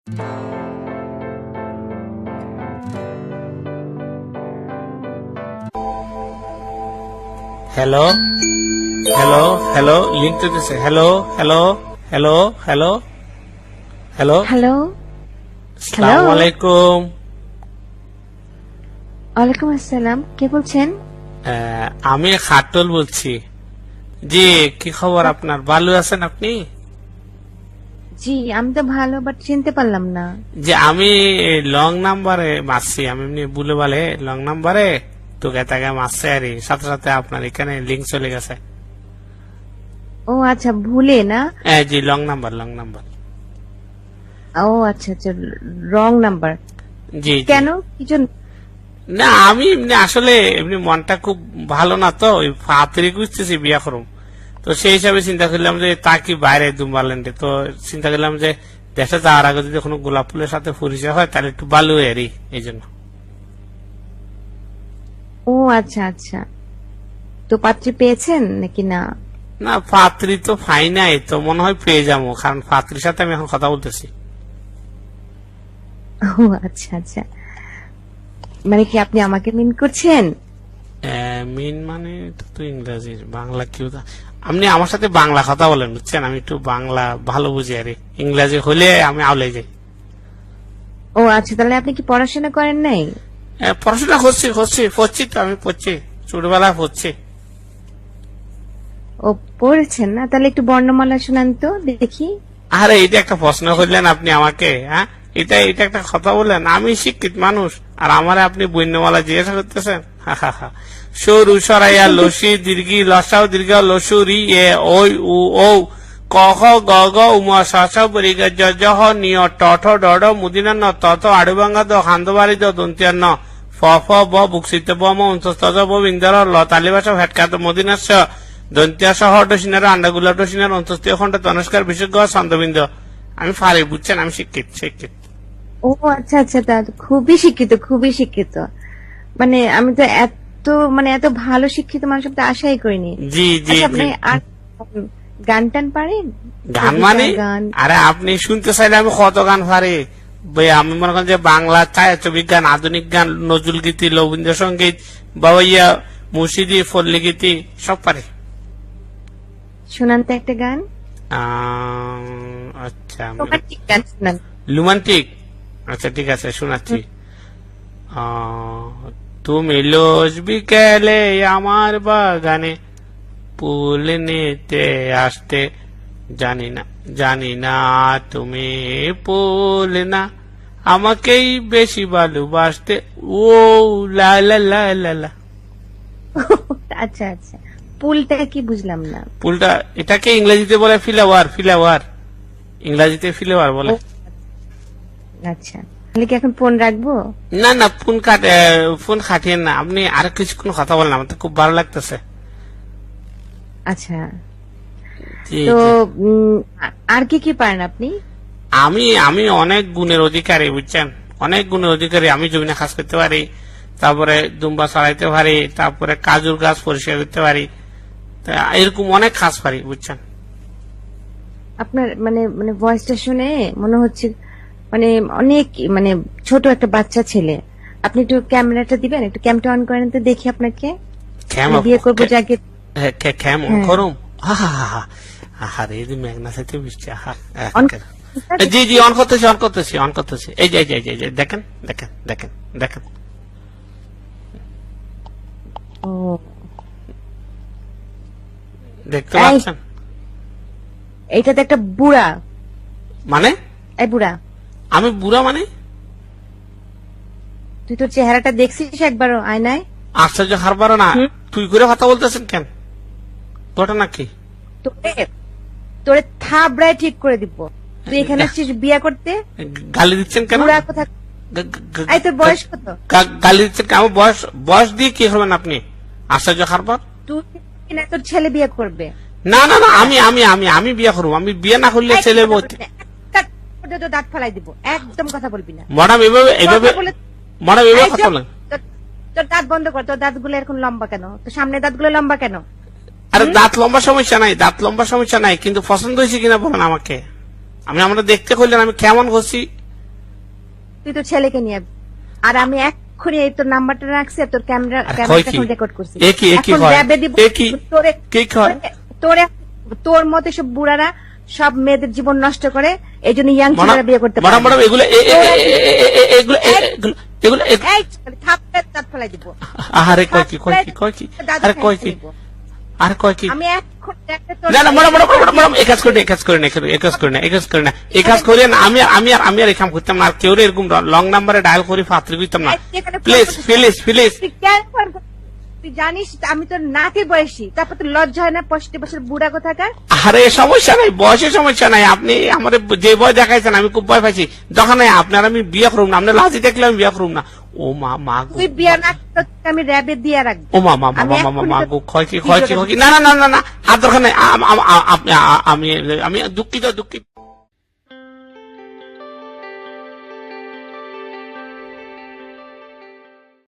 Hello hello hello link তো দিছে। Hello hello hello hello hello hello. আসসালামু আলাইকুম। ওয়ালাইকুম আসসালাম, কে বলছেন? আমি খাটুল বলছি। জি, কি খবর আপনার? ভালো আছেন আপনি? জি, আমি তো ভালো, বাট চিনতে পারলাম না। যে আমি লং নাম্বারে মারছি, আমি এমনি বলে বলে লং নাম্বারে তো গেতাগে মারছে আর সাথে সাথে আপনার এখানে লিঙ্ক চলে গেছে। ও আচ্ছা, ভুলে না? জি, লং নাম্বার লং নাম্বার। ও আচ্ছা আচ্ছা, রং নাম্বার। জি জি। কেন, কি জন্য? না, আমি এমনি আসলে এমনি মনটা খুব ভালো না, তো ওই ফাতরি খুঁজতেছি বিয়া করুম। তো সেই হিসাবে চিন্তা করলাম যে তা কি বাইরে দুম্বারল্যান্ডে, তো চিন্তা করলাম যে দেশে যাওয়ার আগে যদি কোনো গোলাপ ফুলের সাথে পরিচয় হয় তাহলে একটু ভালো এরই এই জন্য। ও আচ্ছা আচ্ছা, তো পাত্রী পেয়েছেন নাকি না? না, ফাতরি তো পাই নাই, তো মনে হয় পেয়ে যাবো, কারণ ফাতরির সাথে আমি এখন কথা বলতেছি। ও আচ্ছা আচ্ছা, মানে কি আপনি আমাকে মিন করছেন? মিন মানে এটা তো ইংরেজির, বাংলা কেউ আপনি আমার সাথে বাংলা কথা বলেন, বুঝছেন? আমি একটু বাংলা ভালো বুঝি আর ইংরেজি হলে আমি আউলে যাই। ও আচ্ছা, তাহলে আপনি কি পড়াশোনা করেন নাই? পড়াশোনা পড়ছি তো, আমি পড়ছি, ছোটবেলায় পড়ছি। ও পড়েছেন না? তাহলে একটু বর্ণমালা শোনান তো দেখি। আরে এটা একটা প্রশ্ন করলেন আপনি আমাকে, হ্যাঁ? এটা এটা একটা কথা বললেন? আমি শিক্ষিত মানুষ আর আমারে আপনি বন্যমালা জিজ্ঞাসা করতেছেন? সরু সরাইয়া লসি দীর্ঘি লসাও দীর্ঘ লসু রি এ ওই উ ও ক খ গ গ উম স স পরি গ জ জ হ নিয় ট ঠ ড ঢ মুদিনা ন ত ত আড়ুবাঙ্গা দ হান্দবাড়ি দ দন্তিয়া ন ফ ফ ব বুকসিত ব ম অন্তস্ত ব বিন্দর ল তালিবাস ভেটকাত মদিনাস দন্তিয়া সহ ডসিনার আন্ডাগুলা ডসিনার অন্তস্তীয় খন্ড তনস্কার বিশেষজ্ঞ ছন্দবিন্দ। আমি পারি, বুঝছেন? আমি শিক্ষিত শিক্ষিত। ও আচ্ছা আচ্ছা, তা তো খুবই শিক্ষিত, খুবই শিক্ষিত। মানে আমি তো এত ভালো শিক্ষিত মানুষ তো আশাই করিনি। জি জি আচ্ছা, জি। আপনি আর গান টান পারেন? গান কবিতা, মানে? গান? আরে আপনি শুনতে চাইলে আমি কত গান পারি ভাই। আমি মনে করেন যে বাংলা ছায়াছবিক গান, আধুনিক গান, নজরুল গীতি, রবীন্দ্রসঙ্গীত, বাবাইয়া, মুর্শিদি, ফল্লি গীতি সব পারি। শোনান তো একটা গান, আচ্ছা, রোমান্টিক গান শোনান। রোমান্টিক? আচ্ছা ঠিক আছে, শোনাচ্ছি। আহ, তুমি লোজ বিকেলে আমার বাগানে ফুল নিতে আসতে, জানি না তুমি ফুল না, আমাকেই বেশি ভালোবাসতে। ও লা লা লা লা লা। আচ্ছা আচ্ছা, পুলটা কি বুঝলাম না। ফুলটা এটাকে ইংরেজিতে বলে ফ্লাওয়ার, ফ্লাওয়ার ইংরেজিতে ফ্লাওয়ার বলে। ও, আচ্ছা, তাহলে কি এখন ফোন রাখবো? না না, ফোন খাটিয়েন না, আপনি আর কিছুক্ষণ কথা বলেন, আমার তো খুব ভালো লাগতেছে। আচ্ছা, জি তো জি। আর কি কি পারেন আপনি? আমি আমি অনেক গুণের অধিকারী, বুঝছেন? অনেক গুণের অধিকারী। আমি জমিনে কাজ করতে পারি, তারপরে দুম্বা ছড়াইতে পারি, তারপরে কাজুর গাছ পরিষ্কার করতে পারি, তা এরকম অনেক কাজ পারি, বুঝছেন? আপনার মানে মানে ভয়েসটা শুনে মনে হচ্ছে মানে অনেক মানে ছোট একটা বাচ্চা ছেলে। আপনি একটু ক্যামেরাটা দিবেন, একটু ক্যামটা অন করেন তো দেখি আপনাকে। আমি বিয়ে করবো যাকে। কেমন হ্যাঁ। করুম? আহারে এই যে মেঘনা সাথে বৃষ্টি, আহা। অন জি জি, অন করতেছি অন করতেছি অন করতেছি। এই যে এই যে এই যে দেখেন দেখেন দেখেন দেখেন। ও, দেখতে এই। পাচ্ছেন? এইটা তো একটা বুড়া। মানে? এই বুড়া, আমি বুড়া মানে? তুই তোর চেহারাটা দেখছিস একবারও আয়নায়? আশ্চর্য, হারবার না। তুই করে কথা বলতেছেন কেন? ঘটনা কি? তোরে তোরে থাবড়ায় ঠিক করে দিব। তুই এখানে আসছিস বিয়ে করতে? গালি দিচ্ছেন কেন? বুড়া কোথা? এই তোর বয়স কত? গালি দিচ্ছেন কেন? বয়স বয়স দিয়ে কি হবেন আপনি? আশ্চর্য, হারবার। তুই কিনা তোর ছেলে বিয়ে করবে? না না না, আমি আমি আমি আমি বিয়ে করবো। আমি বিয়ে না করলে ছেলে দাঁত ফালাই দিব, একদম কথা বলবি না। ম্যাডাম এভাবে এভাবে, কথা বলে- ম্যাডাম এভাবে এই কথা চুপ! বলেন। তোর দাঁত বন্ধ কর, তোর দাঁতগুলো এরকম লম্বা কেন? তোর সামনে দাঁতগুলো লম্বা কেন? আরে দাঁত লম্বা সমস্যা নাই, দাঁত লম্বা সমস্যা নাই, কিন্তু পছন্দ হয়েছে কিনা বলেন আমাকে। আমি আমরা দেখতে করলেন আমি কেমন করছি তুই তো ছেলেকে নিয়ে আয়। আর আমি এক্ষুনি এই তোর নাম্বারটা রাখছি আর তোর আর কয় কি? রেকর্ড করছি। এ কি এখন হয়? র্যাবে দিব এ কি? তোরে কি হয়? তোর মতে সব বুড়ারা সব মেয়েদের জীবন নষ্ট করে, এই জন্য ইয়াং ম্যাডাম ছেলেরা বিয়ে করতে পারে ম্যাডাম না। ম্যাডাম এগুলো এগুলো এগুলো এই থাপড়ে দাঁত ফেলাই দিব। আরে কয় কি কয় কি কয় কি আরে কয় কি আরে কয় কি আমি এখন না না ম্যাডাম ম্যাডাম ম্যাডাম ম্যাডাম এই কাজ করে না এই কাজ করে না এই কাজ করে না এই কাজ করে না এই কাজ করে না আমি আমি আর আমি আর এই কাম করতাম না আর কেউ এরকম লং নাম্বারে ডায়াল করে ফাত্রি দিতাম না প্লিজ প্লিজ প্লিজ তুই কেন ফোন করছিস? তুই জানিস আমি তোর নাতি বয়সী, তারপর তোর লজ্জা হয় না 65 বছর বুড়া কোথাকার? আরে সমস্যা নাই বয়সের সমস্যা নাই আপনি আমার যে ভয় দেখাইছেন আমি খুব ভয় পাইছি যখন আপনার আমি বিয়ে করুম না আপনার লাজি দেখলে আমি বিয়ে করুম না ও মা মা গো তুই বিয়ে না করলে তোকে আমি র্যাবে দিয়ে রাখবো। ও মা মা মা মা মা মা গো ক্ষয় কি না না না না না আর দরকার নাই আমি আমি দুঃখিত দুঃখিত